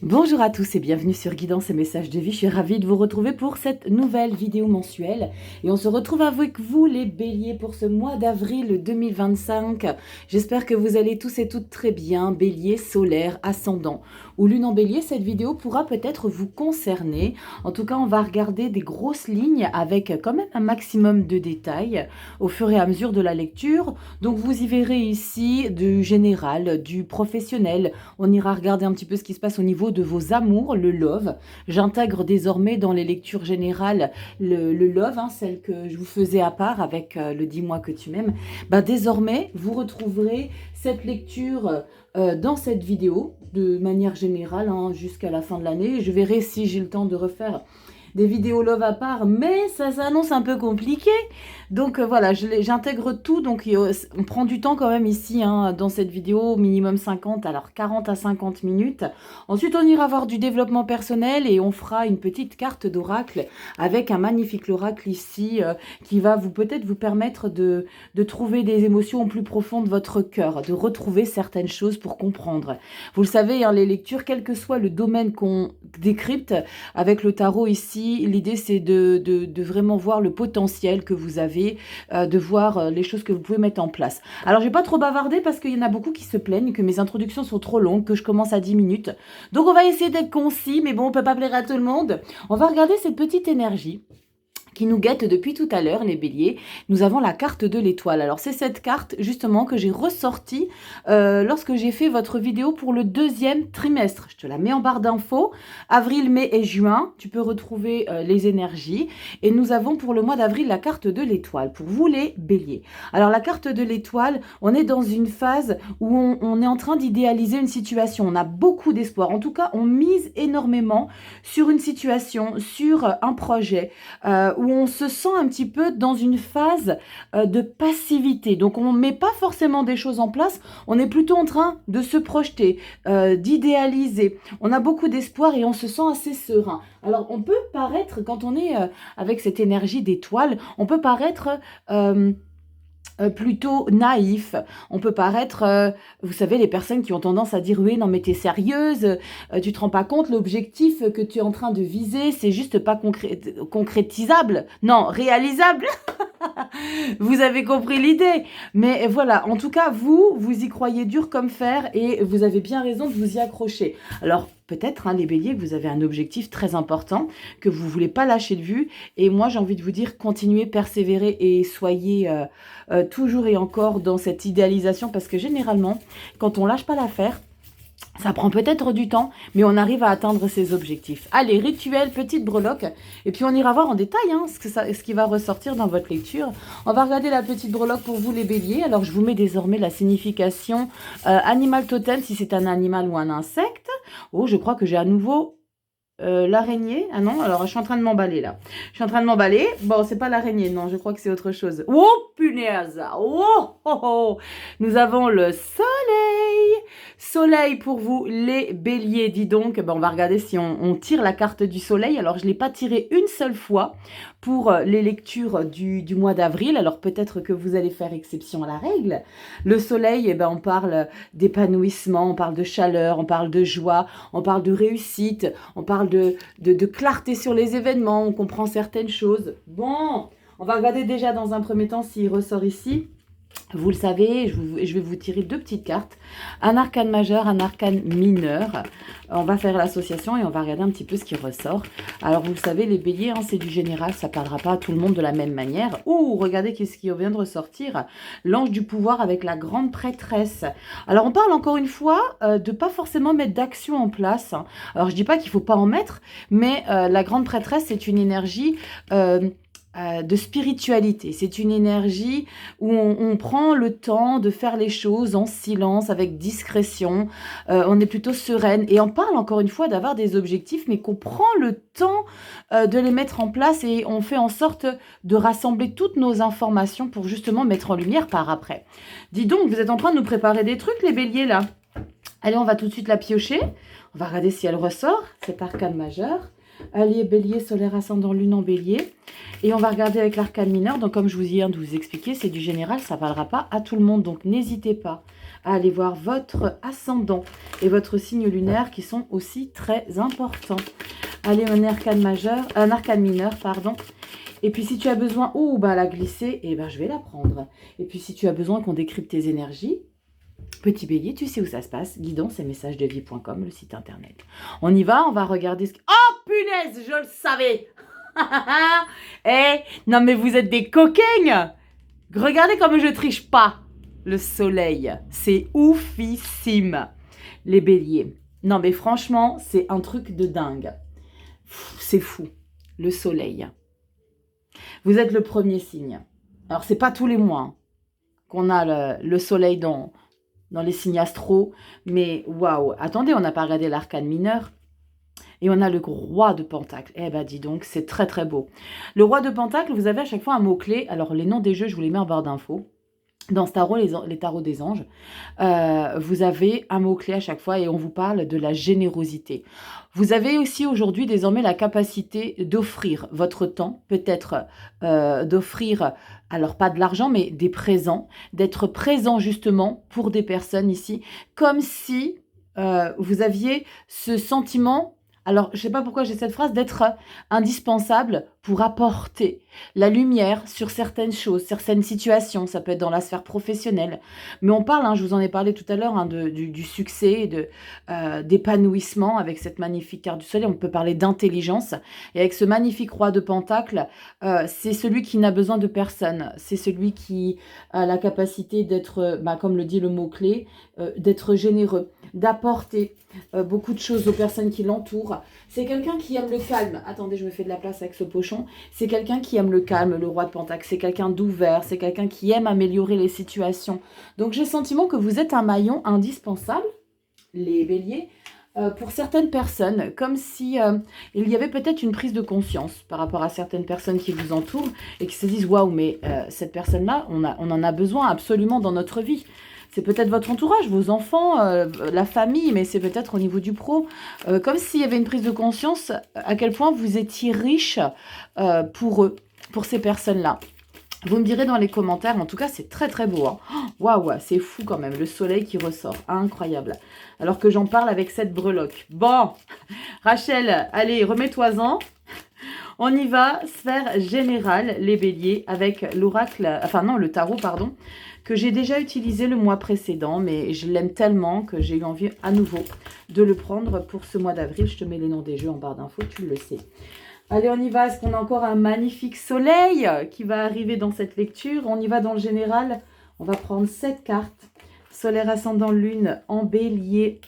Bonjour à tous et bienvenue sur Guidance et Messages de Vie. Je suis ravie de vous retrouver pour cette nouvelle vidéo mensuelle. Et on se retrouve avec vous les béliers pour ce mois d'avril 2025. J'espère que vous allez tous et toutes très bien. Bélier, solaire, ascendant ou lune en bélier, cette vidéo pourra peut-être vous concerner. En tout cas, on va regarder des grosses lignes avec quand même un maximum de détails au fur et à mesure de la lecture. Donc vous y verrez ici du général, du professionnel. On ira regarder un petit peu ce qui se passe au niveau de vos amours, le love. J'intègre désormais dans les lectures générales le love, celle que je vous faisais à part avec le Dis-moi que tu m'aimes. Désormais, vous retrouverez cette lecture dans cette vidéo de manière générale jusqu'à la fin de l'année. Je verrai si j'ai le temps de refaire des vidéos love à part, mais ça s'annonce un peu compliqué. Donc voilà, j'intègre tout, donc on prend du temps quand même ici dans cette vidéo, minimum 50, alors 40 à 50 minutes. Ensuite, on ira voir du développement personnel et on fera une petite carte d'oracle avec un magnifique oracle ici qui va peut-être vous permettre de trouver des émotions plus profondes de votre cœur, de retrouver certaines choses pour comprendre. Vous le savez, les lectures, quel que soit le domaine qu'on décrypte, avec le tarot ici, l'idée c'est de vraiment voir le potentiel que vous avez, de voir les choses que vous pouvez mettre en place. Alors je vais pas trop bavarder parce qu'il y en a beaucoup qui se plaignent que mes introductions sont trop longues, que je commence à 10 minutes. Donc on va essayer d'être concis, mais bon, on peut pas plaire à tout le monde. On va regarder cette petite énergie qui nous guette depuis tout à l'heure, les béliers. Nous avons la carte de l'étoile. Alors, c'est cette carte, justement, que j'ai ressortie lorsque j'ai fait votre vidéo pour le deuxième trimestre. Je te la mets en barre d'infos. Avril, mai et juin, tu peux retrouver les énergies. Et nous avons pour le mois d'avril la carte de l'étoile, pour vous, les béliers. Alors, la carte de l'étoile, on est dans une phase où on est en train d'idéaliser une situation. On a beaucoup d'espoir. En tout cas, on mise énormément sur une situation, sur un projet, où on se sent un petit peu dans une phase de passivité. Donc, on ne met pas forcément des choses en place, on est plutôt en train de se projeter, d'idéaliser. On a beaucoup d'espoir et on se sent assez serein. Alors, on peut paraître, quand on est avec cette énergie d'étoile, on peut paraître plutôt naïf. On peut paraître, vous savez, les personnes qui ont tendance à dire oui, non mais t'es sérieuse, tu te rends pas compte, l'objectif que tu es en train de viser, c'est juste pas concrétisable, non, réalisable. Vous avez compris l'idée. Mais voilà, en tout cas, vous y croyez dur comme fer et vous avez bien raison de vous y accrocher. Alors, peut-être, les béliers, que vous avez un objectif très important, que vous ne voulez pas lâcher de vue. Et moi, j'ai envie de vous dire, continuez, persévérez et soyez toujours et encore dans cette idéalisation. Parce que généralement, quand on lâche pas l'affaire, ça prend peut-être du temps, mais on arrive à atteindre ses objectifs. Allez, rituel, petite breloque. Et puis on ira voir en détail ce qui va ressortir dans votre lecture. On va regarder la petite breloque pour vous les béliers. Alors je vous mets désormais la signification animal totem, si c'est un animal ou un insecte. Oh, je crois que j'ai à nouveau l'araignée. Ah non, alors je suis en train de m'emballer là. Je suis en train de m'emballer. Bon, c'est pas l'araignée, non, je crois que c'est autre chose. Oh, punaise! Oh, oh, oh! Nous avons le soleil. Soleil pour vous, les béliers. Dis donc, on va regarder si on tire la carte du soleil. Alors, je ne l'ai pas tirée une seule fois pour les lectures du mois d'avril. Alors, peut-être que vous allez faire exception à la règle. Le soleil, on parle d'épanouissement, on parle de chaleur, on parle de joie, on parle de réussite, on parle de clarté sur les événements, on comprend certaines choses. Bon, on va regarder déjà dans un premier temps s'il ressort ici. Vous le savez, je vais vous tirer deux petites cartes, un arcane majeur, un arcane mineur. On va faire l'association et on va regarder un petit peu ce qui ressort. Alors vous le savez, les béliers, c'est du général, ça ne parlera pas à tout le monde de la même manière. Ouh, regardez qu'est-ce qui vient de ressortir, l'ange du pouvoir avec la grande prêtresse. Alors on parle encore une fois de pas forcément mettre d'action en place. Alors je dis pas qu'il faut pas en mettre, mais la grande prêtresse, c'est une énergie de spiritualité. C'est une énergie où on prend le temps de faire les choses en silence, avec discrétion. On est plutôt sereine. Et on parle encore une fois d'avoir des objectifs, mais qu'on prend le temps de les mettre en place et on fait en sorte de rassembler toutes nos informations pour justement mettre en lumière par après. Dis donc, vous êtes en train de nous préparer des trucs, les béliers, là. Allez, on va tout de suite la piocher. On va regarder si elle ressort, cet arcane majeur. Allié, bélier, solaire, ascendant, lune en bélier. Et on va regarder avec l'arcane mineur. Donc, comme je vous viens de vous expliquer, c'est du général, ça ne parlera pas à tout le monde. Donc, n'hésitez pas à aller voir votre ascendant et votre signe lunaire qui sont aussi très importants. Allez, un arcane majeur, un arcane mineur, pardon. Et puis si tu as besoin, la glisser, et ben je vais la prendre. Et puis si tu as besoin qu'on décrypte tes énergies, petit bélier, tu sais où ça se passe, guidance et messagesdevie.com, le site internet. On y va, on va regarder ce que... Oh punaise, je le savais. Non mais vous êtes des coquins. Regardez comme je triche pas. Le soleil, c'est oufissime. Les béliers. Non mais franchement, c'est un truc de dingue. C'est fou. Le soleil. Vous êtes le premier signe. Alors, c'est pas tous les mois qu'on a le soleil dans les signes astro, mais waouh. Attendez, on n'a pas regardé l'arcane mineur. Et on a le roi de Pentacle. Eh ben, dis donc, c'est très très beau. Le roi de Pentacle, vous avez à chaque fois un mot-clé. Alors, les noms des jeux, je vous les mets en barre d'infos. Dans ce tarot, les tarots des anges, vous avez un mot-clé à chaque fois et on vous parle de la générosité. Vous avez aussi aujourd'hui désormais la capacité d'offrir votre temps, peut-être d'offrir, alors pas de l'argent, mais des présents, d'être présent justement pour des personnes ici, comme si vous aviez ce sentiment... Alors, je ne sais pas pourquoi j'ai cette phrase, d'être indispensable pour apporter la lumière sur certaines choses, certaines situations. Ça peut être dans la sphère professionnelle. Mais on parle, je vous en ai parlé tout à l'heure, du succès, d'épanouissement avec cette magnifique carte du soleil. On peut parler d'intelligence. Et avec ce magnifique roi de Pentacle, c'est celui qui n'a besoin de personne. C'est celui qui a la capacité d'être, comme le dit le mot-clé, d'être généreux, d'apporter beaucoup de choses aux personnes qui l'entourent. C'est quelqu'un qui aime le calme. Attendez, je me fais de la place avec ce pochon. C'est quelqu'un qui aime le calme, le roi de Pentacle. C'est quelqu'un d'ouvert. C'est quelqu'un qui aime améliorer les situations. Donc, j'ai le sentiment que vous êtes un maillon indispensable, les béliers, pour certaines personnes. Comme si il y avait peut-être une prise de conscience par rapport à certaines personnes qui vous entourent et qui se disent « Waouh, mais cette personne-là, on en a besoin absolument dans notre vie. » C'est peut-être votre entourage, vos enfants, la famille, mais c'est peut-être au niveau du pro. Comme s'il y avait une prise de conscience à quel point vous étiez riche pour eux, pour ces personnes-là. Vous me direz dans les commentaires, en tout cas, c'est très très beau. Waouh, c'est fou quand même, le soleil qui ressort, incroyable. Alors que j'en parle avec cette breloque. Bon, Rachel, allez, remets-toi-en. On y va, sphère générale, les béliers, avec l'oracle, le tarot, pardon, que j'ai déjà utilisé le mois précédent, mais je l'aime tellement que j'ai eu envie à nouveau de le prendre pour ce mois d'avril. Je te mets les noms des jeux en barre d'infos, tu le sais. Allez, on y va. Est-ce qu'on a encore un magnifique soleil qui va arriver dans cette lecture? On y va dans le général. On va prendre 7 cartes. Solaire, ascendant, lune en bélier.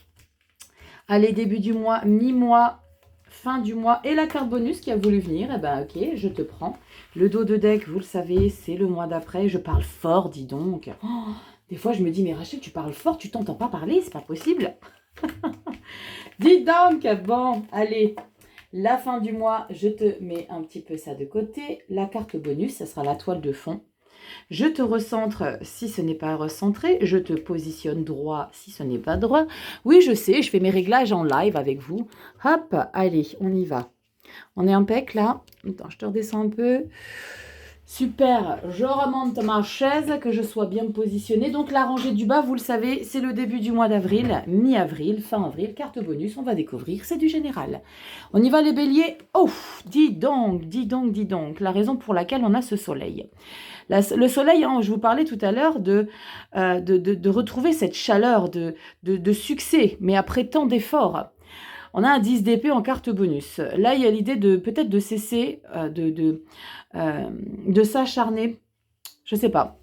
Allez, début du mois, mi-mois, fin du mois et la carte bonus qui a voulu venir. Eh ben, ok, je te prends. Le dos de deck, vous le savez, c'est le mois d'après. Je parle fort, dis donc. Des fois, je me dis, mais Rachel, tu parles fort, tu t'entends pas parler, c'est pas possible. Dis donc, bon, allez. La fin du mois, je te mets un petit peu ça de côté. La carte bonus, ça sera la toile de fond. Je te recentre si ce n'est pas recentré. Je te positionne droit si ce n'est pas droit. Oui, je sais, je fais mes réglages en live avec vous. Hop, allez, on y va. On est impec là. Attends, je te redescends un peu. Super, je remonte ma chaise, que je sois bien positionnée. Donc la rangée du bas, vous le savez, c'est le début du mois d'avril, mi-avril, fin avril, carte bonus, on va découvrir, c'est du général. On y va les béliers. Oh, dis donc, dis donc, dis donc, la raison pour laquelle on a ce soleil. Le soleil, je vous parlais tout à l'heure de retrouver cette chaleur de succès, mais après tant d'efforts. On a un 10 d'épée en carte bonus. Là, il y a l'idée de peut-être de cesser de s'acharner, je sais pas,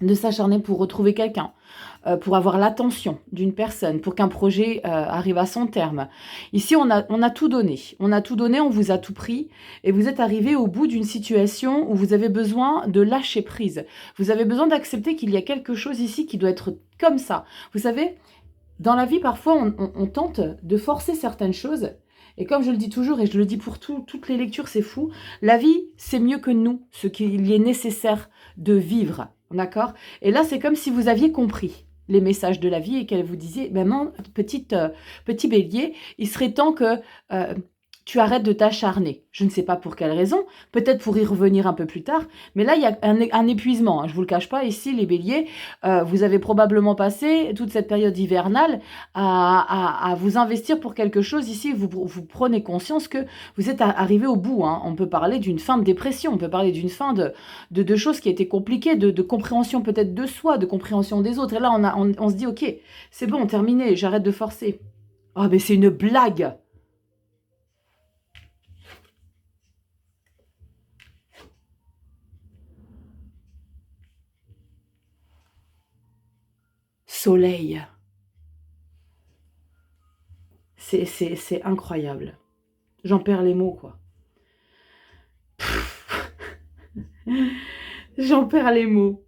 de s'acharner pour retrouver quelqu'un, pour avoir l'attention d'une personne, pour qu'un projet arrive à son terme. Ici, on a tout donné. On a tout donné, on vous a tout pris. Et vous êtes arrivé au bout d'une situation où vous avez besoin de lâcher prise. Vous avez besoin d'accepter qu'il y a quelque chose ici qui doit être comme ça. Vous savez, dans la vie, parfois, on tente de forcer certaines choses. Et comme je le dis toujours, et je le dis pour toutes les lectures, c'est fou, la vie, c'est mieux que nous, ce qu'il est nécessaire de vivre. D'accord? Et là, c'est comme si vous aviez compris les messages de la vie et qu'elle vous disait, ben non, petit bélier, il serait temps que tu arrêtes de t'acharner. Je ne sais pas pour quelle raison, peut-être pour y revenir un peu plus tard, mais là, il y a un épuisement, hein, je ne vous le cache pas, ici, les béliers, vous avez probablement passé toute cette période hivernale à vous investir pour quelque chose. Ici, vous prenez conscience que vous êtes arrivé au bout, hein. On peut parler d'une fin de dépression, on peut parler d'une fin de choses qui étaient compliquées, de compréhension peut-être de soi, de compréhension des autres. Et là, on se dit, ok, c'est bon, terminé, j'arrête de forcer. Ah, mais c'est une blague! Soleil. C'est incroyable. J'en perds les mots, quoi. J'en perds les mots.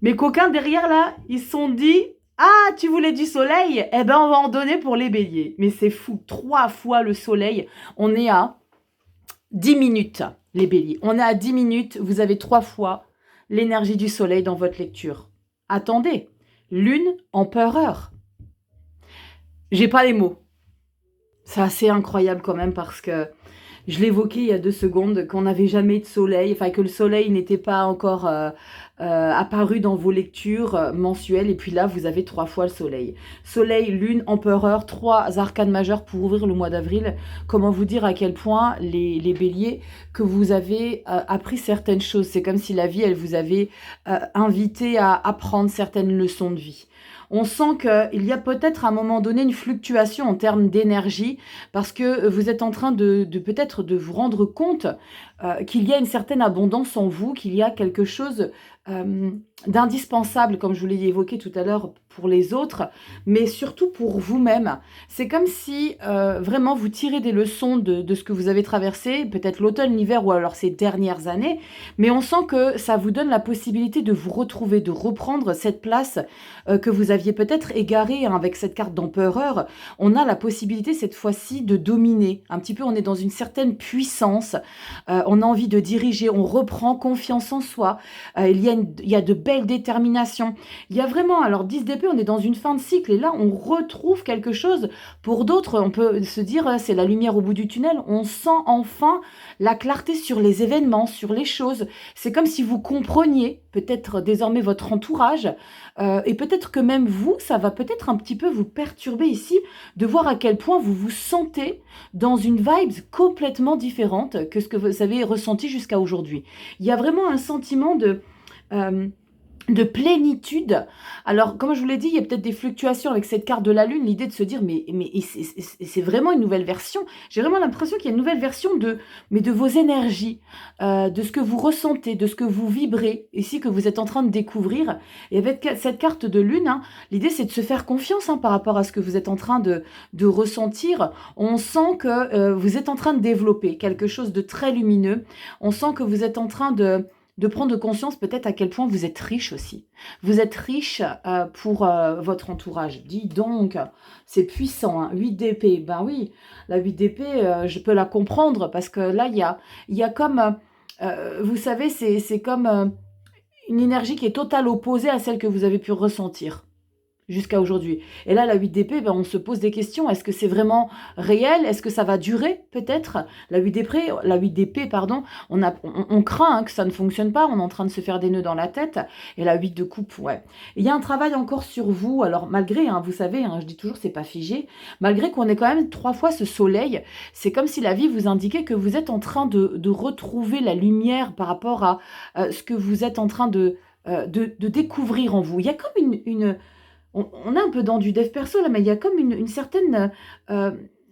Mes coquins derrière, là, ils se sont dit, ah, tu voulais du soleil? Eh ben, on va en donner pour les béliers. Mais c'est fou, 3 fois le soleil. On est à 10 minutes, les béliers. On est à 10 minutes, vous avez 3 fois l'énergie du soleil dans votre lecture. Attendez, lune, empereur. J'ai pas les mots. C'est assez incroyable quand même parce que je l'évoquais il y a 2 secondes, qu'on n'avait jamais de soleil, enfin que le soleil n'était pas encore apparu dans vos lectures mensuelles. Et puis là, vous avez 3 fois le soleil. Soleil, lune, empereur, 3 arcanes majeures pour ouvrir le mois d'avril. Comment vous dire à quel point, les béliers, que vous avez appris certaines choses. C'est comme si la vie, elle vous avait invité à apprendre certaines leçons de vie. On sent qu'il y a peut-être à un moment donné une fluctuation en termes d'énergie parce que vous êtes en train de peut-être de vous rendre compte qu'il y a une certaine abondance en vous, qu'il y a quelque chose d'indispensable, comme je vous l'ai évoqué tout à l'heure, pour les autres, mais surtout pour vous-même. C'est comme si vraiment vous tirez des leçons de ce que vous avez traversé, peut-être l'automne, l'hiver ou alors ces dernières années, mais on sent que ça vous donne la possibilité de vous retrouver, de reprendre cette place que vous aviez peut-être égarée, hein, avec cette carte d'empereur. On a la possibilité cette fois-ci de dominer. Un petit peu, on est dans une certaine puissance, on a envie de diriger, on reprend confiance en soi, il y a de belles déterminations. Il y a vraiment, alors 10 d'épée, on est dans une fin de cycle et là, on retrouve quelque chose. Pour d'autres, on peut se dire, c'est la lumière au bout du tunnel. On sent enfin la clarté sur les événements, sur les choses. C'est comme si vous compreniez peut-être désormais votre entourage et peut-être que même vous, ça va peut-être un petit peu vous perturber ici de voir à quel point vous vous sentez dans une vibe complètement différente que ce que vous avez ressenti jusqu'à aujourd'hui. Il y a vraiment un sentiment de plénitude. Alors, comme je vous l'ai dit, il y a peut-être des fluctuations avec cette carte de la Lune, l'idée de se dire, mais c'est vraiment une nouvelle version. J'ai vraiment l'impression qu'il y a une nouvelle version de vos énergies, de ce que vous ressentez, de ce que vous vibrez, ici que vous êtes en train de découvrir. Et avec cette carte de Lune, hein, l'idée c'est de se faire confiance, hein, par rapport à ce que vous êtes en train de ressentir. On sent que vous êtes en train de développer quelque chose de très lumineux. On sent que vous êtes en train de prendre conscience peut-être à quel point vous êtes riche aussi. Vous êtes riche pour votre entourage. Dis donc, c'est puissant, hein. 8 d'épée, ben oui, la 8 d'épée, je peux la comprendre parce que là, il y a comme, vous savez, c'est comme une énergie qui est totalement opposée à celle que vous avez pu ressentir jusqu'à aujourd'hui. Et là, la 8 d'épée, ben, on se pose des questions. Est-ce que c'est vraiment réel? Est-ce que ça va durer, peut-être? La 8 d'épée, pardon, on craint, hein, que ça ne fonctionne pas. On est en train de se faire des nœuds dans la tête. Et la 8 de coupe, ouais. Il y a un travail encore sur vous. Alors, malgré, hein, vous savez, hein, je dis toujours, c'est pas figé. Malgré qu'on ait quand même 3 fois ce soleil, c'est comme si la vie vous indiquait que vous êtes en train de retrouver la lumière par rapport à ce que vous êtes en train de découvrir en vous. Il y a comme on est un peu dans du dev perso là, mais il y a comme une certaine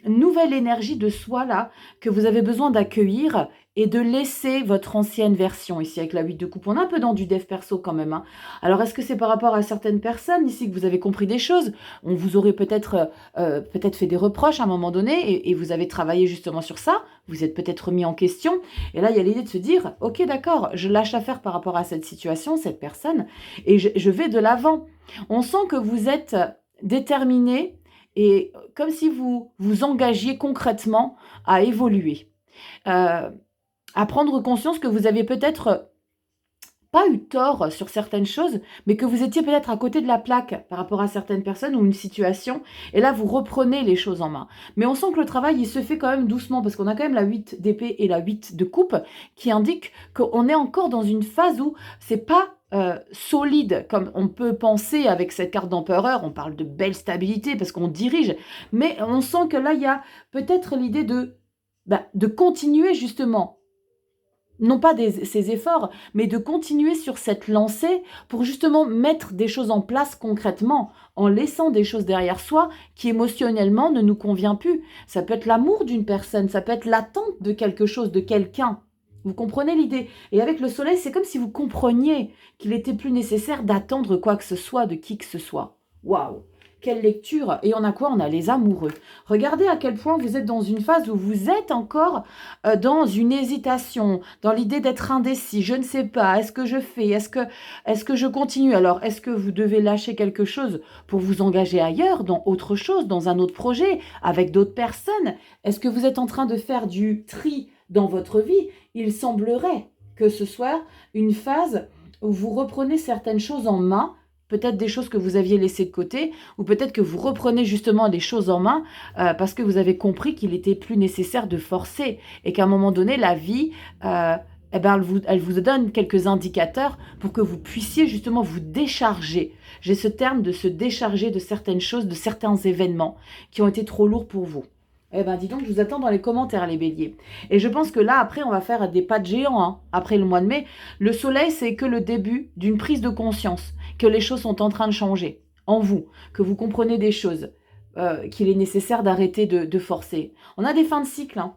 nouvelle énergie de soi là, que vous avez besoin d'accueillir et de laisser votre ancienne version ici avec la 8 de coupe. On est un peu dans du dev perso quand même, hein. Alors est-ce que c'est par rapport à certaines personnes ici que vous avez compris des choses? On vous aurait peut-être fait des reproches à un moment donné et vous avez travaillé justement sur ça. Vous êtes peut-être remis en question. Et là, il y a l'idée de se dire, ok d'accord, je lâche affaire par rapport à cette situation, cette personne, et je vais de l'avant. On sent que vous êtes déterminé et comme si vous vous engagiez concrètement à évoluer, à prendre conscience que vous avez peut-être pas eu tort sur certaines choses, mais que vous étiez peut-être à côté de la plaque par rapport à certaines personnes ou une situation, et là, vous reprenez les choses en main. Mais on sent que le travail, il se fait quand même doucement, parce qu'on a quand même la 8 d'épée et la 8 de coupe, qui indiquent qu'on est encore dans une phase où c'est pas solide, comme on peut penser avec cette carte d'empereur. On parle de belle stabilité, parce qu'on dirige, mais on sent que là, il y a peut-être l'idée de continuer justement, non pas ces efforts, mais de continuer sur cette lancée pour justement mettre des choses en place concrètement, en laissant des choses derrière soi qui émotionnellement ne nous convient plus. Ça peut être l'amour d'une personne, ça peut être l'attente de quelque chose, de quelqu'un. Vous comprenez l'idée? Et avec le soleil, c'est comme si vous compreniez qu'il était plus nécessaire d'attendre quoi que ce soit de qui que ce soit. Waouh! Quelle lecture! Et on a quoi? On a les amoureux. Regardez à quel point vous êtes dans une phase où vous êtes encore dans une hésitation, dans l'idée d'être indécis. Je ne sais pas, est-ce que je fais? Est-ce que je continue? Alors, est-ce que vous devez lâcher quelque chose pour vous engager ailleurs, dans autre chose, dans un autre projet, avec d'autres personnes? Est-ce que vous êtes en train de faire du tri dans votre vie? Il semblerait que ce soit une phase où vous reprenez certaines choses en main, peut-être des choses que vous aviez laissées de côté, ou peut-être que vous reprenez justement les choses en main parce que vous avez compris qu'il était plus nécessaire de forcer et qu'à un moment donné, la vie, elle vous donne quelques indicateurs pour que vous puissiez justement vous décharger. J'ai ce terme de se décharger de certaines choses, de certains événements qui ont été trop lourds pour vous. Eh ben, dis donc, je vous attends dans les commentaires, les béliers. Et je pense que là, après, on va faire des pas de géant, hein, après le mois de mai. Le soleil, c'est que le début d'une prise de conscience, que les choses sont en train de changer en vous, que vous comprenez des choses, qu'il est nécessaire d'arrêter de forcer. On a des fins de cycle, hein.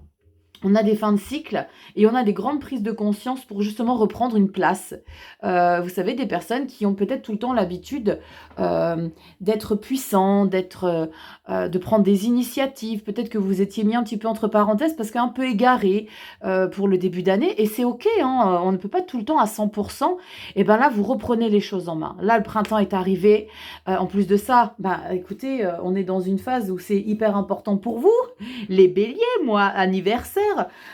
On a des fins de cycle et on a des grandes prises de conscience pour justement reprendre une place. Vous savez, des personnes qui ont peut-être tout le temps l'habitude d'être puissants, de prendre des initiatives. Peut-être que vous étiez mis un petit peu entre parenthèses parce qu'un peu égaré pour le début d'année. Et c'est OK, hein, on ne peut pas être tout le temps à 100%. Et bien là, vous reprenez les choses en main. Là, le printemps est arrivé. En plus de ça, écoutez, on est dans une phase où c'est hyper important pour vous. Les béliers, moi, anniversaire.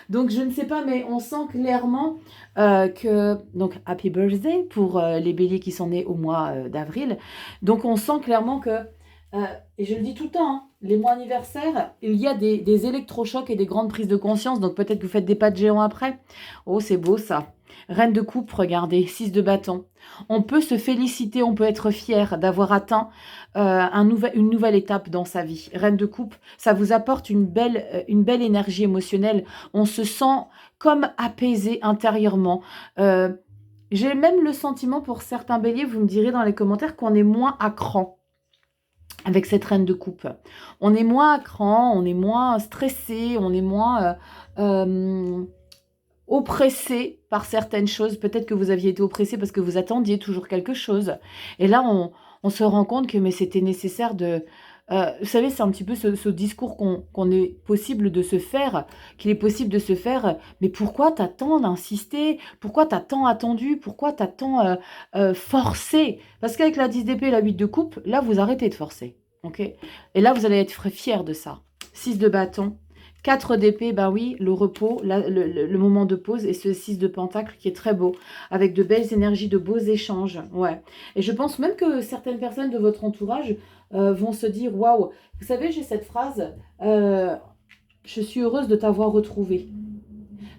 Donc, je ne sais pas, mais on sent clairement que... Donc, happy birthday pour les béliers qui sont nés au mois d'avril. Donc, on sent clairement que... et je le dis tout le temps, hein, les mois anniversaires, il y a des électrochocs et des grandes prises de conscience. Donc, peut-être que vous faites des pas de géant après. Oh, c'est beau, ça. Reine de coupe, regardez, 6 de bâton. On peut se féliciter, on peut être fier d'avoir atteint une nouvelle étape dans sa vie. Reine de coupe, ça vous apporte une belle énergie émotionnelle. On se sent comme apaisé intérieurement. J'ai même le sentiment pour certains béliers, vous me direz dans les commentaires, qu'on est moins à cran avec cette reine de coupe. On est moins à cran, on est moins stressé, on est moins... oppressé par certaines choses. Peut-être que vous aviez été oppressé parce que vous attendiez toujours quelque chose. Et là, on se rend compte que mais c'était nécessaire de... vous savez, c'est un petit peu ce discours qu'on est possible de se faire, qu'il est possible de se faire. Mais pourquoi t'as tant d'insister? Pourquoi t'as tant attendu? Pourquoi t'as tant forcé? Parce qu'avec la 10 d'épée et la 8 de coupe, là, vous arrêtez de forcer. Ok? Et là, vous allez être fier de ça. 6 de bâton. 4 d'épée, ben oui, le repos, le moment de pause, et ce 6 de pentacle qui est très beau, avec de belles énergies, de beaux échanges. Ouais. Et je pense même que certaines personnes de votre entourage vont se dire, waouh, vous savez, j'ai cette phrase, je suis heureuse de t'avoir retrouvé.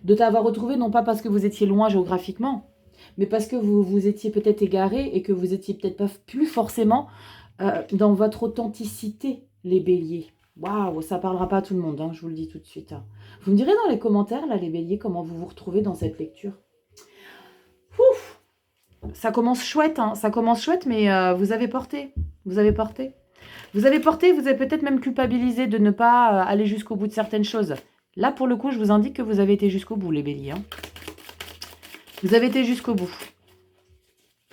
De t'avoir retrouvé, non pas parce que vous étiez loin géographiquement, mais parce que vous étiez peut-être égaré et que vous étiez peut-être pas plus forcément dans votre authenticité, les béliers. Waouh, ça parlera pas à tout le monde, hein, je vous le dis tout de suite. Vous me direz dans les commentaires, là, les béliers, comment vous vous retrouvez dans cette lecture. Ouf, ça commence chouette, hein, ça commence chouette, mais vous avez porté. Vous avez porté. Vous avez porté, vous avez peut-être même culpabilisé de ne pas aller jusqu'au bout de certaines choses. Là, pour le coup, je vous indique que vous avez été jusqu'au bout, les béliers. Hein. Vous avez été jusqu'au bout.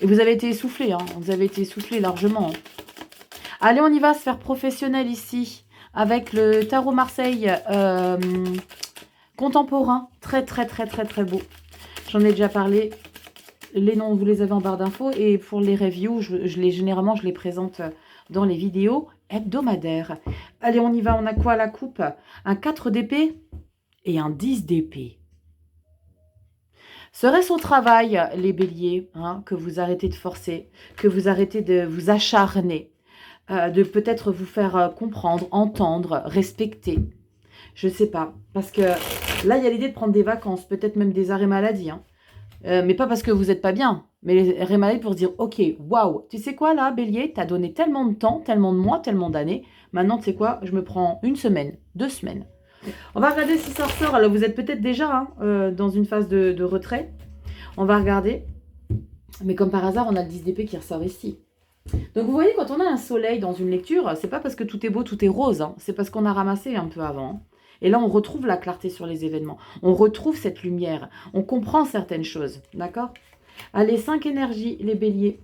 Et vous avez été essoufflé, hein, vous avez été essoufflé largement. Hein. Allez, on y va, sphère professionnelle ici. Avec le tarot Marseille contemporain. Très, très, très, très, très beau. J'en ai déjà parlé. Les noms, vous les avez en barre d'infos. Et pour les reviews, généralement, je les présente dans les vidéos hebdomadaires. Allez, on y va. On a quoi à la coupe? Un 4 d'épée et un 10 d'épée. Serait-ce au travail, les béliers, hein, que vous arrêtez de forcer, que vous arrêtez de vous acharner, de peut-être vous faire comprendre, entendre, respecter. Je ne sais pas. Parce que là, il y a l'idée de prendre des vacances, peut-être même des arrêts maladie. Hein. Mais pas parce que vous n'êtes pas bien, mais les arrêts maladie pour se dire, ok, waouh, tu sais quoi là, bélier, t'as donné tellement de temps, tellement de mois, tellement d'années. Maintenant, tu sais quoi, je me prends 1 semaine, 2 semaines. On va regarder si ça ressort. Alors, vous êtes peut-être déjà dans une phase de retrait. On va regarder. Mais comme par hasard, on a le 10 d'épée qui ressort ici. Donc, vous voyez, quand on a un soleil dans une lecture, c'est pas parce que tout est beau, tout est rose. Hein. C'est parce qu'on a ramassé un peu avant. Et là, on retrouve la clarté sur les événements. On retrouve cette lumière. On comprend certaines choses. D'accord? Allez, 5 énergies, les béliers.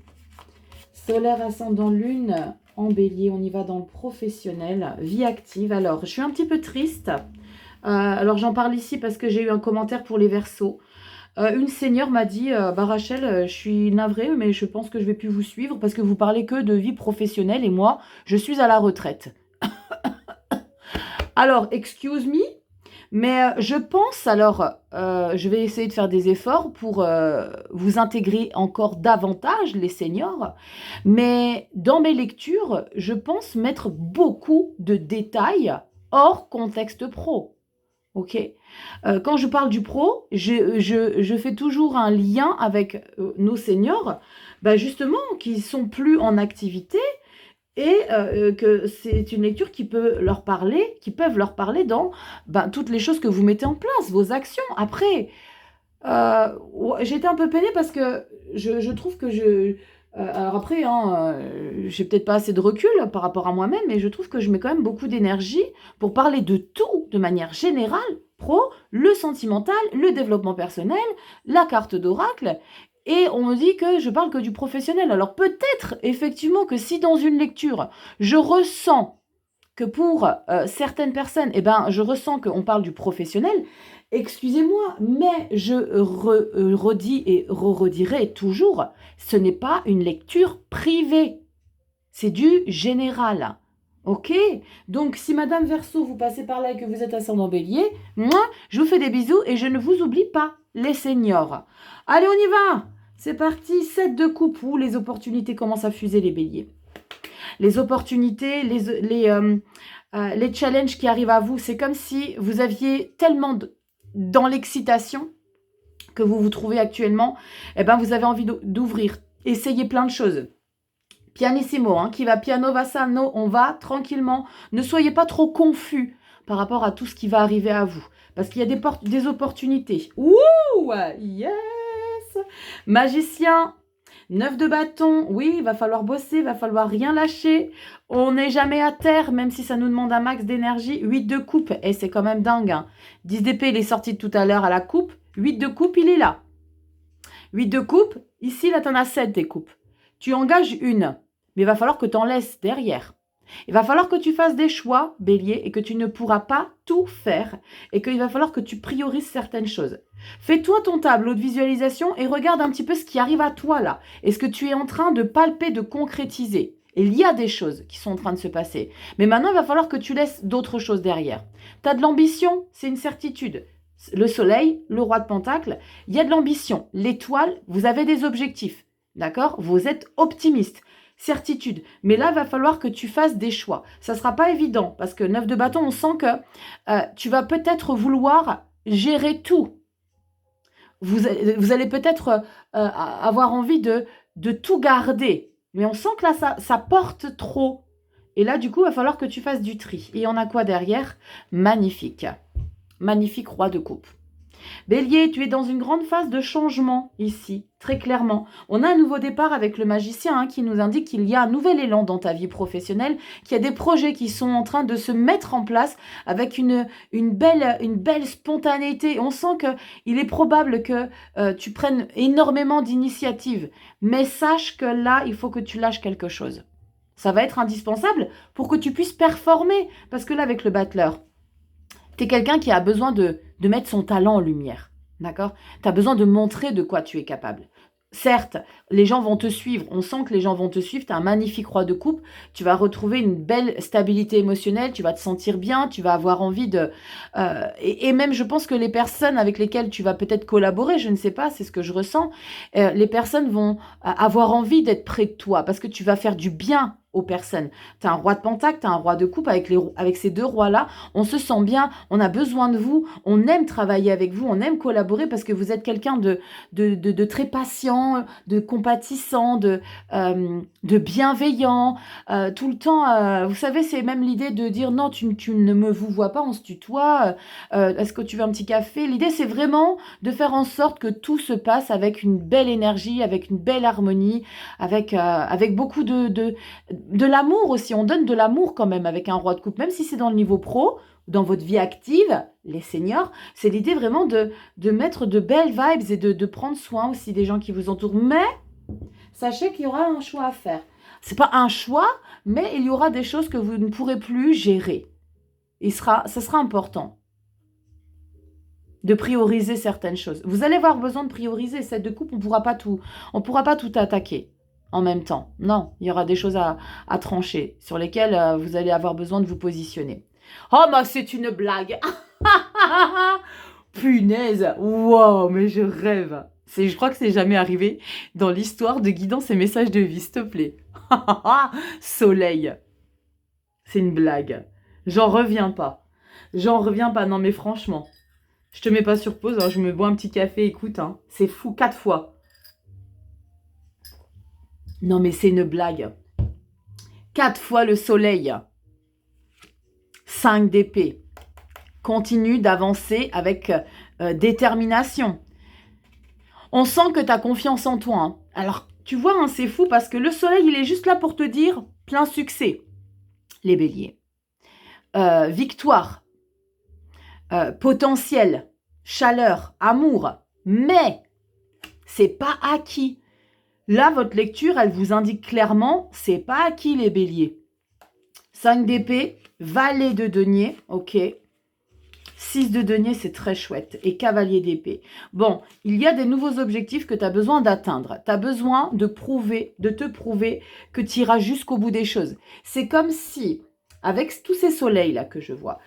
Solaire, ascendant, lune en bélier. On y va dans le professionnel. Vie active. Alors, je suis un petit peu triste. Alors, j'en parle ici parce que j'ai eu un commentaire pour les Verseaux. Une seigneur m'a dit, bah Rachel, je suis navrée, mais je pense que je vais plus vous suivre parce que vous parlez que de vie professionnelle et moi, je suis à la retraite. Alors, excuse me, mais je pense, alors, je vais essayer de faire des efforts pour vous intégrer encore davantage, les seniors, mais dans mes lectures, je pense mettre beaucoup de détails hors contexte pro. Ok. Quand je parle du pro, je fais toujours un lien avec nos seniors, bah justement, qui sont plus en activité et que c'est une lecture qui peut leur parler, qui peuvent leur parler dans toutes les choses que vous mettez en place, vos actions. Après, j'étais un peu peinée parce que je trouve que alors après, hein, j'ai peut-être pas assez de recul par rapport à moi-même, mais je trouve que je mets quand même beaucoup d'énergie pour parler de tout de manière générale, pro, le sentimental, le développement personnel, la carte d'oracle, et on me dit que je parle que du professionnel. Alors peut-être effectivement que si dans une lecture, je ressens que pour certaines personnes, eh ben, je ressens qu'on parle du professionnel, excusez-moi, mais je redis et redirai toujours, ce n'est pas une lecture privée, c'est du général. Ok? Donc, si Madame Verseau, vous passez par là et que vous êtes ascendant bélier, moi, je vous fais des bisous et je ne vous oublie pas, les seniors. Allez, on y va! C'est parti, 7 de coupe, où les opportunités commencent à fuser, les béliers. Les opportunités, les challenges qui arrivent à vous, c'est comme si vous aviez tellement dans l'excitation que vous vous trouvez actuellement, eh ben vous avez envie d'ouvrir, essayez plein de choses. Pianissimo, hein, qui va piano va sano, on va tranquillement. Ne soyez pas trop confus par rapport à tout ce qui va arriver à vous, parce qu'il y a des opportunités. Ouh, yes! Magicien, 9 de bâton, oui, il va falloir bosser, il va falloir rien lâcher. On n'est jamais à terre, même si ça nous demande un max d'énergie. 8 de coupe, et c'est quand même dingue. Hein. 10 d'épée, il est sorti tout à l'heure à la coupe. 8 de coupe, il est là. 8 de coupe, ici, là, tu en as 7 des coupes. Tu engages une, mais il va falloir que tu en laisses derrière. Il va falloir que tu fasses des choix, bélier, et que tu ne pourras pas tout faire, et qu'il va falloir que tu priorises certaines choses. Fais-toi ton tableau de visualisation et regarde un petit peu ce qui arrive à toi là. Est-ce que tu es en train de palper, de concrétiser? Et il y a des choses qui sont en train de se passer. Mais maintenant, il va falloir que tu laisses d'autres choses derrière. Tu as de l'ambition, c'est une certitude. Le soleil, le roi de Pentacle, il y a de l'ambition. L'étoile, vous avez des objectifs. D'accord? Vous êtes optimiste. Certitude. Mais là, il va falloir que tu fasses des choix. Ça ne sera pas évident parce que 9 de bâton, on sent que tu vas peut-être vouloir gérer tout. Vous allez peut-être avoir envie de tout garder. Mais on sent que là, ça porte trop. Et là, du coup, il va falloir que tu fasses du tri. Et on a quoi derrière? Magnifique. Magnifique roi de coupe. Bélier, tu es dans une grande phase de changement ici, très clairement. On a un nouveau départ avec le magicien qui nous indique qu'il y a un nouvel élan dans ta vie professionnelle, qu'il y a des projets qui sont en train de se mettre en place avec une belle spontanéité. On sent qu'il est probable que tu prennes énormément d'initiatives, mais sache que là, il faut que tu lâches quelque chose. Ça va être indispensable pour que tu puisses performer, parce que là, avec le battleur, tu es quelqu'un qui a besoin de mettre son talent en lumière, d'accord? Tu as besoin de montrer de quoi tu es capable. Certes, les gens vont te suivre. On sent que les gens vont te suivre. Tu as un magnifique roi de coupe. Tu vas retrouver une belle stabilité émotionnelle. Tu vas te sentir bien. Tu vas avoir envie de... et même, je pense que les personnes avec lesquelles tu vas peut-être collaborer, je ne sais pas, c'est ce que je ressens, les personnes vont avoir envie d'être près de toi parce que tu vas faire du bien aux personnes. Tu as un roi de pentacle, tu as un roi de coupe. Avec ces deux rois-là, on se sent bien. On a besoin de vous. On aime travailler avec vous. On aime collaborer parce que vous êtes quelqu'un de très patient, de compatissant, de bienveillant, tout le temps, vous savez, c'est même l'idée de dire non, tu ne me vous vois pas, on se tutoie, est-ce que tu veux un petit café? L'idée, c'est vraiment de faire en sorte que tout se passe avec une belle énergie, avec une belle harmonie, avec beaucoup de l'amour aussi. On donne de l'amour quand même avec un roi de coupe, même si c'est dans le niveau pro, dans votre vie active, les seniors, c'est l'idée vraiment de mettre de belles vibes et de prendre soin aussi des gens qui vous entourent. Mais sachez qu'il y aura un choix à faire. C'est pas un choix, mais il y aura des choses que vous ne pourrez plus gérer. Ça sera important de prioriser certaines choses. Vous allez avoir besoin de prioriser. Cette de coupe, on pourra pas tout attaquer en même temps. Non, il y aura des choses à trancher sur lesquelles vous allez avoir besoin de vous positionner. Oh, mais c'est une blague. Punaise. Wow, mais je rêve. Je crois que c'est jamais arrivé dans l'histoire de Guidance et Messages de Vie, s'il te plaît. Soleil. C'est une blague. J'en reviens pas. J'en reviens pas. Non, mais franchement, je te mets pas sur pause. Hein, je me bois un petit café. Écoute, hein, c'est fou. 4 fois. Non, mais c'est une blague. 4 fois le soleil. 5 d'épée. Continue d'avancer avec détermination. On sent que tu as confiance en toi. Hein. Alors, tu vois, hein, c'est fou parce que le soleil, il est juste là pour te dire plein succès. Les béliers. Victoire. Potentiel. Chaleur. Amour. Mais, c'est pas acquis. Là, votre lecture, elle vous indique clairement, c'est pas acquis les béliers. 5 d'épée, valet de denier, ok. 6 de denier, c'est très chouette. Et cavalier d'épée. Bon, il y a des nouveaux objectifs que tu as besoin d'atteindre. Tu as besoin de te prouver que tu iras jusqu'au bout des choses. C'est comme si, avec tous ces soleils-là que je vois,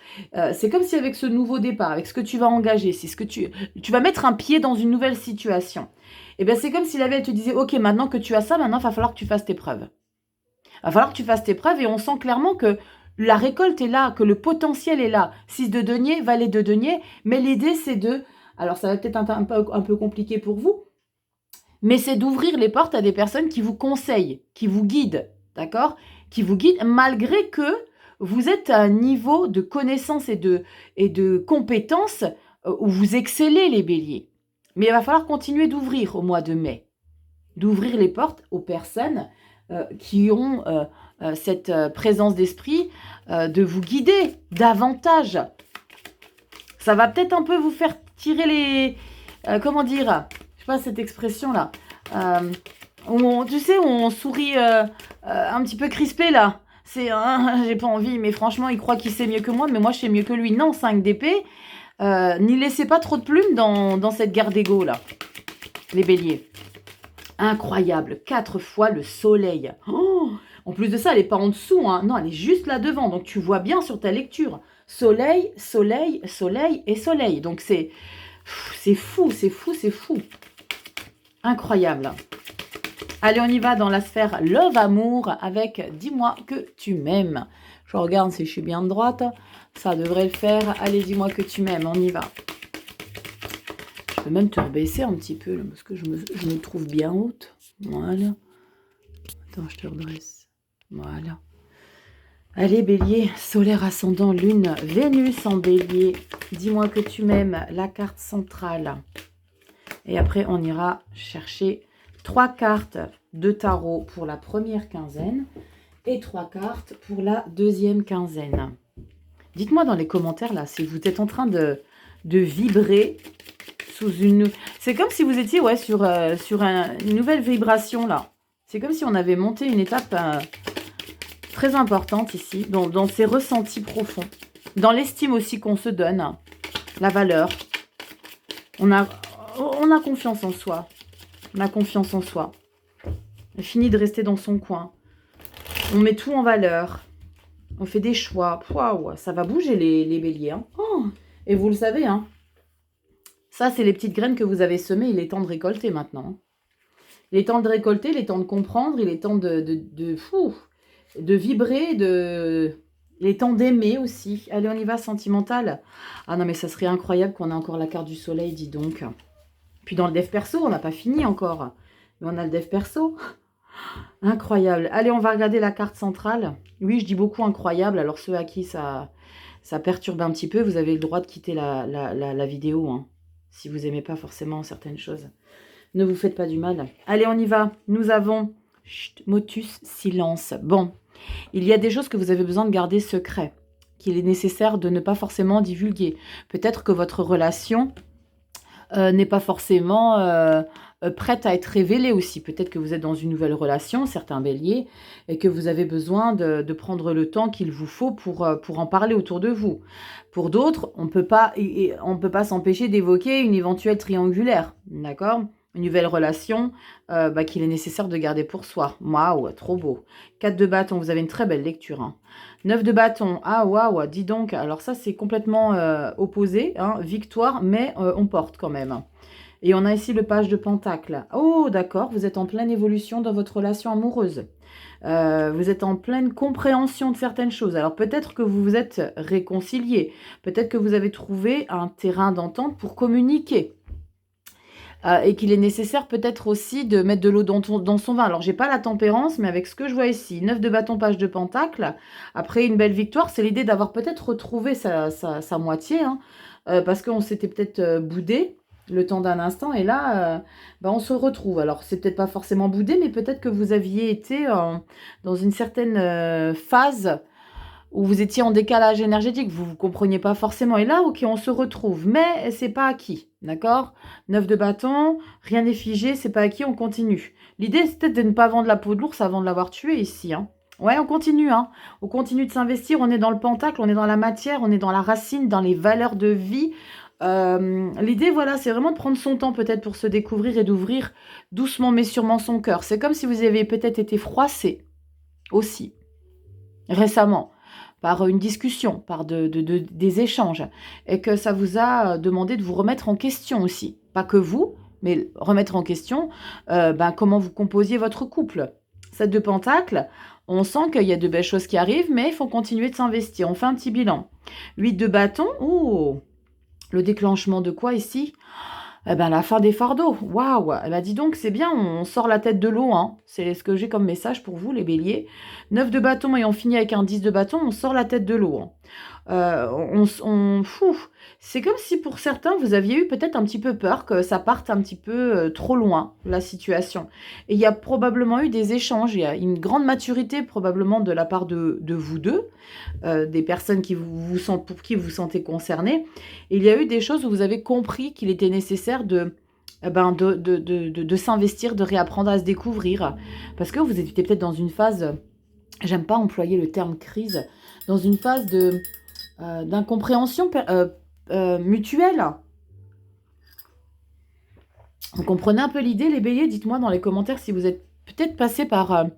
c'est comme si avec ce nouveau départ, avec ce que tu vas engager, si ce que tu vas mettre un pied dans une nouvelle situation, et bien c'est comme si la vie, elle te disait, ok, maintenant que tu as ça, maintenant, il va falloir que tu fasses tes preuves. Il va falloir que tu fasses tes preuves et on sent clairement que la récolte est là, que le potentiel est là. 6 de denier, valet de denier, mais l'idée c'est de... Alors ça va peut-être un peu compliqué pour vous, mais c'est d'ouvrir les portes à des personnes qui vous conseillent, qui vous guident, d'accord? Qui vous guident malgré que vous êtes à un niveau de connaissance et de compétences où vous excellez les béliers. Mais il va falloir continuer d'ouvrir au mois de mai. D'ouvrir les portes aux personnes qui ont cette présence d'esprit de vous guider davantage. Ça va peut-être un peu vous faire tirer les... comment dire? Je sais pas cette expression-là. Tu sais, on sourit un petit peu crispé, là. C'est... j'ai pas envie, mais franchement, il croit qu'il sait mieux que moi, mais moi, je sais mieux que lui. Non, 5 d'épée. N'y laissez pas trop de plumes dans cette guerre d'ego, là. Les béliers. Incroyable. 4 fois le soleil. Oh, en plus de ça, elle n'est pas en dessous. Hein. Non, elle est juste là devant. Donc, tu vois bien sur ta lecture. Soleil, soleil, soleil et soleil. Donc, c'est fou, c'est fou, c'est fou. Incroyable. Allez, on y va dans la sphère love amour avec dis-moi que tu m'aimes. Je regarde si je suis bien de droite. Ça devrait le faire. Allez, dis-moi que tu m'aimes. On y va. Je peux même te rebaisser un petit peu là, parce que je me trouve bien haute. Voilà. Attends, je te redresse. Voilà. Allez, bélier, solaire, ascendant, lune, Vénus en bélier. Dis-moi que tu m'aimes, la carte centrale. Et après, on ira chercher 3 cartes de tarot pour la première quinzaine et 3 cartes pour la deuxième quinzaine. Dites-moi dans les commentaires, là, si vous êtes en train de vibrer sous une... C'est comme si vous étiez sur une nouvelle vibration, là. C'est comme si on avait monté une étape très importante ici, dans ces ressentis profonds. Dans l'estime aussi qu'on se donne, la valeur. On a confiance en soi. la confiance en soi. Fini de rester dans son coin. On met tout en valeur. On fait des choix. Waouh, ça va bouger les béliers. Hein. Oh, et vous le savez, hein. Ça, c'est les petites graines que vous avez semées. Il est temps de récolter maintenant. Il est temps de récolter, il est temps de comprendre, il est temps de vibrer, il est temps d'aimer aussi. Allez, on y va, sentimental. Ah non, mais ça serait incroyable qu'on ait encore la carte du soleil, dis donc. Puis dans le dev perso, on n'a pas fini encore. Mais on a le dev perso. Incroyable. Allez, on va regarder la carte centrale. Oui, je dis beaucoup incroyable. Alors ceux à qui ça perturbe un petit peu, vous avez le droit de quitter la vidéo. Hein, si vous n'aimez pas forcément certaines choses. Ne vous faites pas du mal. Allez, on y va. Nous avons... Chut, motus, silence. Bon, il y a des choses que vous avez besoin de garder secret, qu'il est nécessaire de ne pas forcément divulguer. Peut-être que votre relation n'est pas forcément prête à être révélée aussi. Peut-être que vous êtes dans une nouvelle relation, certains béliers, et que vous avez besoin de prendre le temps qu'il vous faut pour en parler autour de vous. Pour d'autres, on ne peut pas s'empêcher d'évoquer une éventuelle triangulaire, d'accord ? Une nouvelle relation qu'il est nécessaire de garder pour soi. Waouh, trop beau. 4 de bâton, vous avez une très belle lecture. Hein. 9 de bâton, ah waouh, dis donc. Alors ça, c'est complètement opposé. Hein, victoire, mais on porte quand même. Et on a ici le page de pentacle. Oh, d'accord, vous êtes en pleine évolution dans votre relation amoureuse. Vous êtes en pleine compréhension de certaines choses. Alors peut-être que vous vous êtes réconciliés. Peut-être que vous avez trouvé un terrain d'entente pour communiquer. Et qu'il est nécessaire peut-être aussi de mettre de l'eau dans son vin. Alors, j'ai pas la tempérance, mais avec ce que je vois ici, 9 de bâton, page de pentacle, après une belle victoire, c'est l'idée d'avoir peut-être retrouvé sa moitié, hein, parce qu'on s'était peut-être boudé le temps d'un instant, et là, on se retrouve. Alors, c'est peut-être pas forcément boudé, mais peut-être que vous aviez été dans une certaine phase où vous étiez en décalage énergétique, vous ne compreniez pas forcément. Et là, ok, on se retrouve, mais c'est pas acquis, d'accord ? 9 de bâton, rien n'est figé, c'est pas acquis, on continue. L'idée, c'est peut-être de ne pas vendre la peau de l'ours avant de l'avoir tué ici. Hein. Ouais, on continue, hein. On continue de s'investir, on est dans le pentacle, on est dans la matière, on est dans la racine, dans les valeurs de vie. L'idée, voilà, c'est vraiment de prendre son temps peut-être pour se découvrir et d'ouvrir doucement mais sûrement son cœur. C'est comme si vous aviez peut-être été froissé aussi, récemment, par une discussion, par des échanges, et que ça vous a demandé de vous remettre en question aussi. Pas que vous, mais remettre en question comment vous composiez votre couple. 7 de pentacle, on sent qu'il y a de belles choses qui arrivent, mais il faut continuer de s'investir. On fait un petit bilan. 8 de bâton, oh, le déclenchement de quoi ici ? Eh ben, la fin des fardeaux. Waouh. Eh ben, dis donc, c'est bien, on sort la tête de l'eau. Hein. C'est ce que j'ai comme message pour vous, les béliers. 9 de bâton et on finit avec un 10 de bâton, on sort la tête de l'eau. Hein. C'est comme si pour certains, vous aviez eu peut-être un petit peu peur que ça parte un petit peu trop loin, la situation. Et il y a probablement eu des échanges, il y a une grande maturité probablement de la part de vous deux, des personnes pour qui vous vous sentez concernés. Et il y a eu des choses où vous avez compris qu'il était nécessaire de s'investir, de réapprendre à se découvrir. Parce que vous étiez peut-être dans une phase, j'aime pas employer le terme crise, dans une phase d'incompréhension mutuelle. Vous comprenez un peu l'idée, les béliers? Dites-moi dans les commentaires si vous êtes peut-être passé par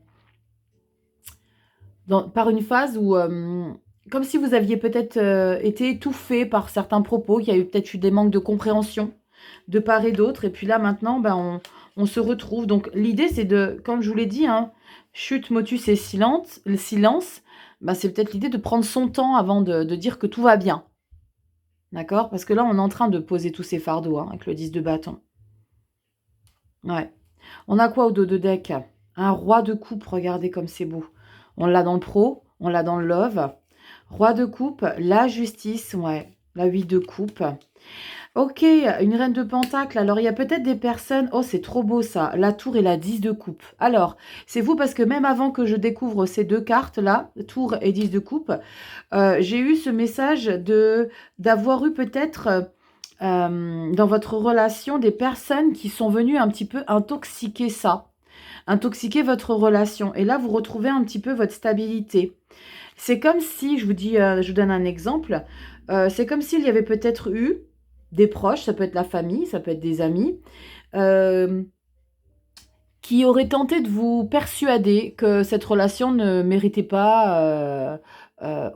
une phase où, comme si vous aviez peut-être été étouffé par certains propos, qu'il y a eu peut-être eu des manques de compréhension de part et d'autre, et puis là maintenant, on se retrouve. Donc l'idée, c'est de, comme je vous l'ai dit, hein, chute, motus et silence, le silence, c'est peut-être l'idée de prendre son temps avant de dire que tout va bien. D'accord? Parce que là, on est en train de poser tous ces fardeaux, hein, avec le 10 de bâton. Ouais. On a quoi au dos de deck? Un roi de coupe, regardez comme c'est beau. On l'a dans le pro, on l'a dans le love. Roi de coupe, la justice, ouais. La 8 de coupe. Ok, une reine de pentacle. Alors, il y a peut-être des personnes... Oh, c'est trop beau, ça. La tour et la 10 de coupe. Alors, c'est vous, parce que même avant que je découvre ces deux cartes-là, tour et 10 de coupe, j'ai eu ce message d'avoir eu peut-être... dans votre relation, des personnes qui sont venues un petit peu intoxiquer ça. Intoxiquer votre relation. Et là, vous retrouvez un petit peu votre stabilité. C'est comme si, je vous donne un exemple, c'est comme s'il y avait peut-être eu des proches, ça peut être la famille, ça peut être des amis, qui aurait tenté de vous persuader que cette relation ne méritait pas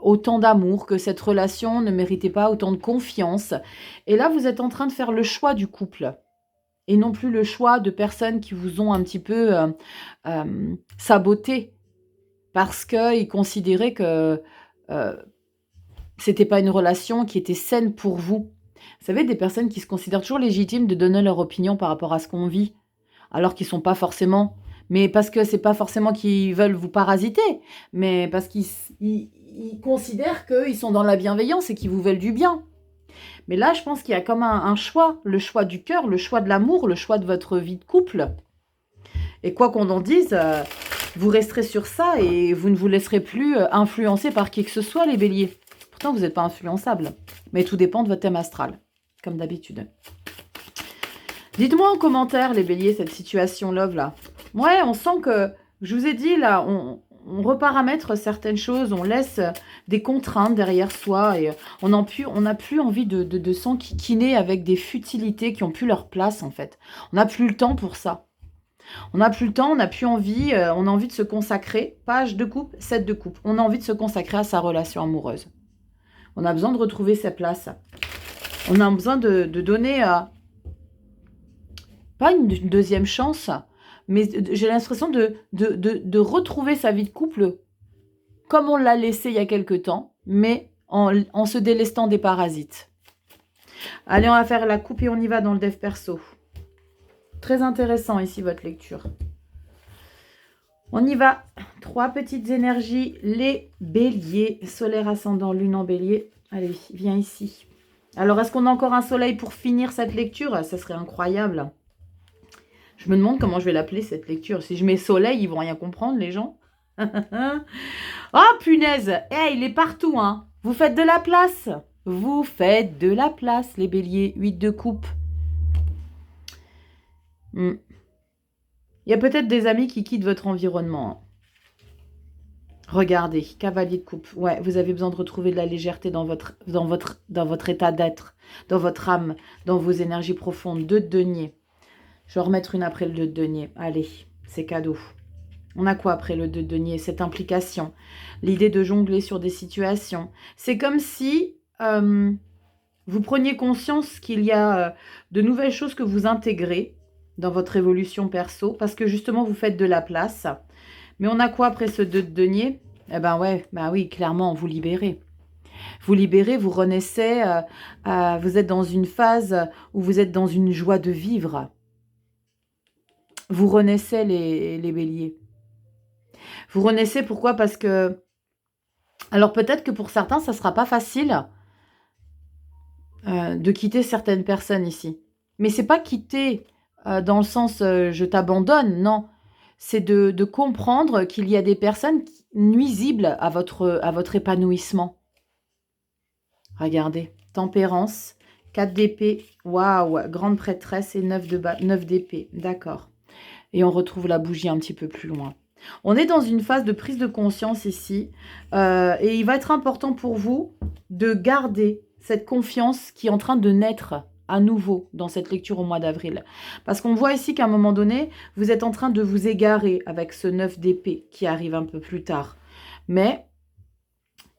autant d'amour, que cette relation ne méritait pas autant de confiance. Et là, vous êtes en train de faire le choix du couple et non plus le choix de personnes qui vous ont un petit peu saboté parce qu'ils considéraient que c'était pas une relation qui était saine pour vous. Vous savez, des personnes qui se considèrent toujours légitimes de donner leur opinion par rapport à ce qu'on vit, alors qu'ils sont pas forcément, mais parce que c'est pas forcément qu'ils veulent vous parasiter, mais parce qu'ils considèrent qu'ils sont dans la bienveillance et qu'ils vous veulent du bien. Mais là, je pense qu'il y a comme un choix, le choix du cœur, le choix de l'amour, le choix de votre vie de couple. Et quoi qu'on en dise, vous resterez sur ça et vous ne vous laisserez plus influencer par qui que ce soit, les béliers. Pourtant, vous n'êtes pas influençable. Mais tout dépend de votre thème astral, comme d'habitude. Dites-moi en commentaire, les béliers, cette situation love là. Ouais, on sent que, je vous ai dit là, on reparamètre certaines choses, on laisse des contraintes derrière soi et on n'a plus envie de s'enquiquiner avec des futilités qui n'ont plus leur place en fait. On n'a plus le temps pour ça. On n'a plus le temps, on n'a plus envie, on a envie de se consacrer, page de coupe, 7 de coupe. On a envie de se consacrer à sa relation amoureuse. On a besoin de retrouver sa place. On a besoin de donner, pas une deuxième chance, mais j'ai l'impression de retrouver sa vie de couple comme on l'a laissé il y a quelque temps, mais en se délestant des parasites. Allez, on va faire la coupe et on y va dans le dev perso. Très intéressant ici votre lecture. On y va. 3 petites énergies. Les béliers. Solaire, ascendant, lune en bélier. Allez, viens ici. Alors, est-ce qu'on a encore un soleil pour finir cette lecture? Ça serait incroyable. Je me demande comment je vais l'appeler cette lecture. Si je mets soleil, ils vont rien comprendre, les gens. Oh, punaise. Hey, il est partout, hein. Vous faites de la place. Vous faites de la place, les béliers. 8 de coupe. Il y a peut-être des amis qui quittent votre environnement. Regardez, cavalier de coupe. Ouais, vous avez besoin de retrouver de la légèreté dans votre état d'être, dans votre âme, dans vos énergies profondes. 2 de denier. Je vais en remettre une après le 2 de denier. Allez, c'est cadeau. On a quoi après le 2 de denier? Cette implication. L'idée de jongler sur des situations. C'est comme si vous preniez conscience qu'il y a de nouvelles choses que vous intégrez dans votre évolution perso, parce que justement, vous faites de la place. Mais on a quoi après ce 2 de denier? Eh ben ouais, bah oui, clairement, vous libérez. Vous libérez, vous renaissez, vous êtes dans une phase où vous êtes dans une joie de vivre. Vous renaissez les béliers. Vous renaissez, pourquoi? Parce que... Alors peut-être que pour certains, ça ne sera pas facile de quitter certaines personnes ici. Mais c'est pas quitter... dans le sens je t'abandonne, non. C'est de comprendre qu'il y a des personnes nuisibles à votre épanouissement. Regardez, tempérance, 4 d'épée, waouh, grande prêtresse et 9 d'épée, d'accord. Et on retrouve la bougie un petit peu plus loin. On est dans une phase de prise de conscience ici, et il va être important pour vous de garder cette confiance qui est en train de naître à nouveau dans cette lecture au mois d'avril. Parce qu'on voit ici qu'à un moment donné, vous êtes en train de vous égarer avec ce 9 d'épée qui arrive un peu plus tard. Mais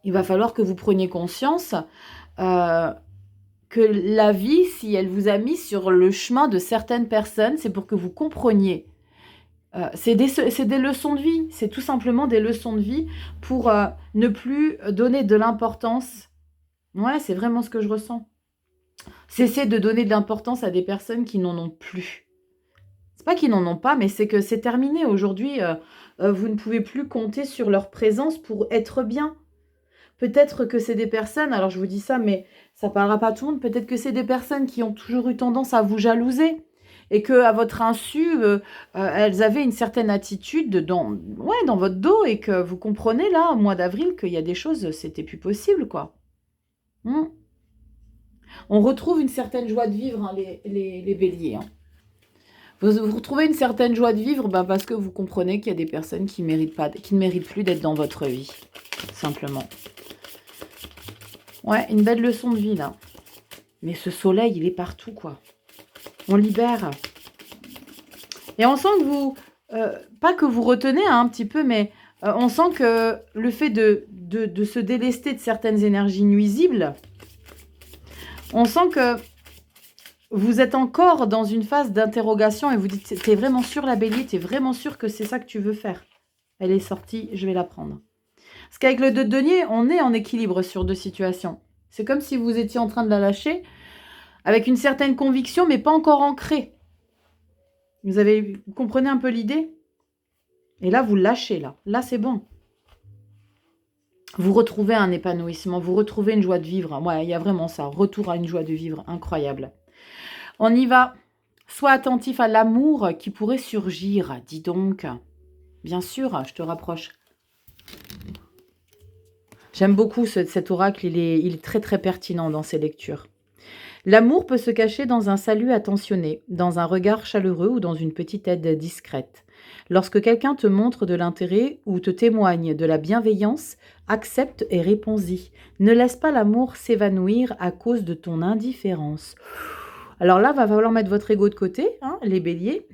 il va falloir que vous preniez conscience que la vie, si elle vous a mis sur le chemin de certaines personnes, c'est pour que vous compreniez. C'est des leçons de vie, c'est tout simplement des leçons de vie pour ne plus donner de l'importance. Ouais, c'est vraiment ce que je ressens. Cessez de donner de l'importance à des personnes qui n'en ont plus. C'est pas qu'ils n'en ont pas, mais c'est que c'est terminé. Aujourd'hui, vous ne pouvez plus compter sur leur présence pour être bien. Peut-être que c'est des personnes, alors je vous dis ça, mais ça ne parlera pas à tout le monde, peut-être que c'est des personnes qui ont toujours eu tendance à vous jalouser et qu'à votre insu, elles avaient une certaine attitude dans votre dos et que vous comprenez là, au mois d'avril, qu'il y a des choses, c'était plus possible, quoi. On retrouve une certaine joie de vivre, hein, les béliers. Hein. Vous retrouvez une certaine joie de vivre parce que vous comprenez qu'il y a des personnes qui ne méritent plus d'être dans votre vie, simplement. Ouais, une belle leçon de vie, là. Mais ce soleil, il est partout, quoi. On libère. Et on sent que pas que vous retenez hein, un petit peu, mais on sent que le fait de se délester de certaines énergies nuisibles, on sent que vous êtes encore dans une phase d'interrogation et vous dites, t'es vraiment sûr la bélier, t'es vraiment sûr que c'est ça que tu veux faire? Elle est sortie, je vais la prendre. Parce qu'avec le 2 de denier, on est en équilibre sur deux situations. C'est comme si vous étiez en train de la lâcher avec une certaine conviction, mais pas encore ancrée. Vous comprenez un peu l'idée? Et là, vous lâchez, là. Là, c'est bon. Vous retrouvez un épanouissement, vous retrouvez une joie de vivre. Ouais, il y a vraiment ça. Retour à une joie de vivre incroyable. On y va. Sois attentif à l'amour qui pourrait surgir. Dis donc. Bien sûr, je te rapproche. J'aime beaucoup cet oracle. Il est très, très pertinent dans ses lectures. L'amour peut se cacher dans un salut attentionné, dans un regard chaleureux ou dans une petite aide discrète. Lorsque quelqu'un te montre de l'intérêt ou te témoigne de la bienveillance, accepte et réponds-y. Ne laisse pas l'amour s'évanouir à cause de ton indifférence. Alors là, va falloir mettre votre ego de côté, hein, les béliers.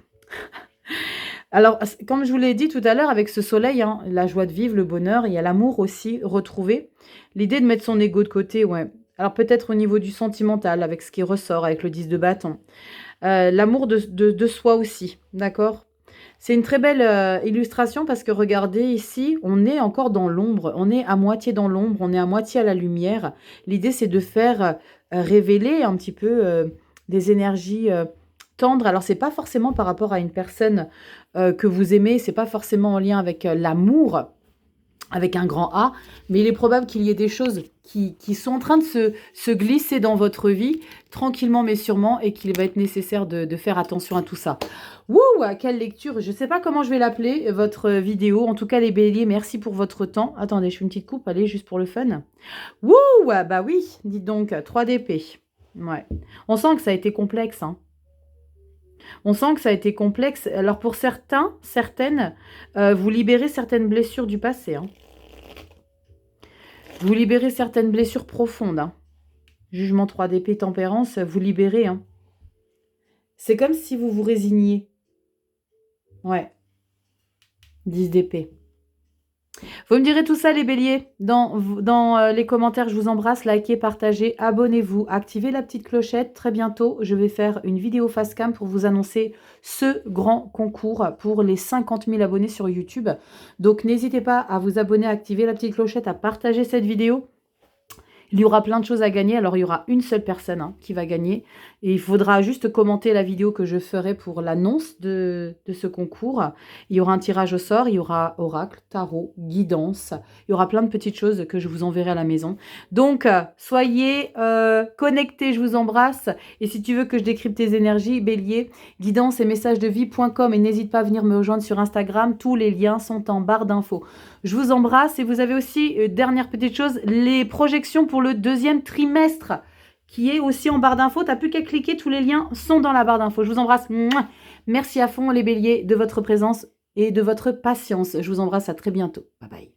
Alors, comme je vous l'ai dit tout à l'heure, avec ce soleil, hein, la joie de vivre, le bonheur, il y a l'amour aussi retrouvé. L'idée de mettre son ego de côté, ouais. Alors peut-être au niveau du sentimental, avec ce qui ressort, avec le 10 de bâton. L'amour de soi aussi, d'accord? C'est une très belle illustration parce que regardez ici, on est encore dans l'ombre, on est à moitié dans l'ombre, on est à moitié à la lumière. L'idée, c'est de faire révéler un petit peu des énergies tendres. Alors, c'est pas forcément par rapport à une personne que vous aimez, c'est pas forcément en lien avec l'amour, avec un grand A, mais il est probable qu'il y ait des choses qui sont en train de se glisser dans votre vie, tranquillement mais sûrement, et qu'il va être nécessaire de faire attention à tout ça. Wouh, quelle lecture! Je ne sais pas comment je vais l'appeler, votre vidéo. En tout cas, les béliers, merci pour votre temps. Attendez, je fais une petite coupe, allez, juste pour le fun. Wouh, bah oui, dites donc, 3 d'épée. Ouais. On sent que ça a été complexe, hein. On sent que ça a été complexe. Alors pour certains, certaines, vous libérez certaines blessures du passé, hein. Vous libérez certaines blessures profondes, hein. Jugement 3 d'épée, tempérance, vous libérez, hein. C'est comme si vous vous résigniez. Ouais. 10 d'épée. Vous me direz tout ça, les béliers, dans les commentaires. Je vous embrasse, likez, partagez, abonnez-vous, activez la petite clochette. Très bientôt, je vais faire une vidéo face cam pour vous annoncer ce grand concours pour les 50 000 abonnés sur YouTube. Donc, n'hésitez pas à vous abonner, à activer la petite clochette, à partager cette vidéo. Il y aura plein de choses à gagner. Alors, il y aura une seule personne hein, qui va gagner. Et il faudra juste commenter la vidéo que je ferai pour l'annonce de ce concours. Il y aura un tirage au sort. Il y aura oracle, tarot, guidance. Il y aura plein de petites choses que je vous enverrai à la maison. Donc, soyez connectés. Je vous embrasse. Et si tu veux que je décrypte tes énergies, bélier, guidance et messages de vie.com. Et n'hésite pas à venir me rejoindre sur Instagram. Tous les liens sont en barre d'infos. Je vous embrasse et vous avez aussi, dernière petite chose, les projections pour le deuxième trimestre qui est aussi en barre d'infos. Tu n'as plus qu'à cliquer, tous les liens sont dans la barre d'infos. Je vous embrasse. Mouah. Merci à fond les béliers de votre présence et de votre patience. Je vous embrasse, à très bientôt. Bye bye.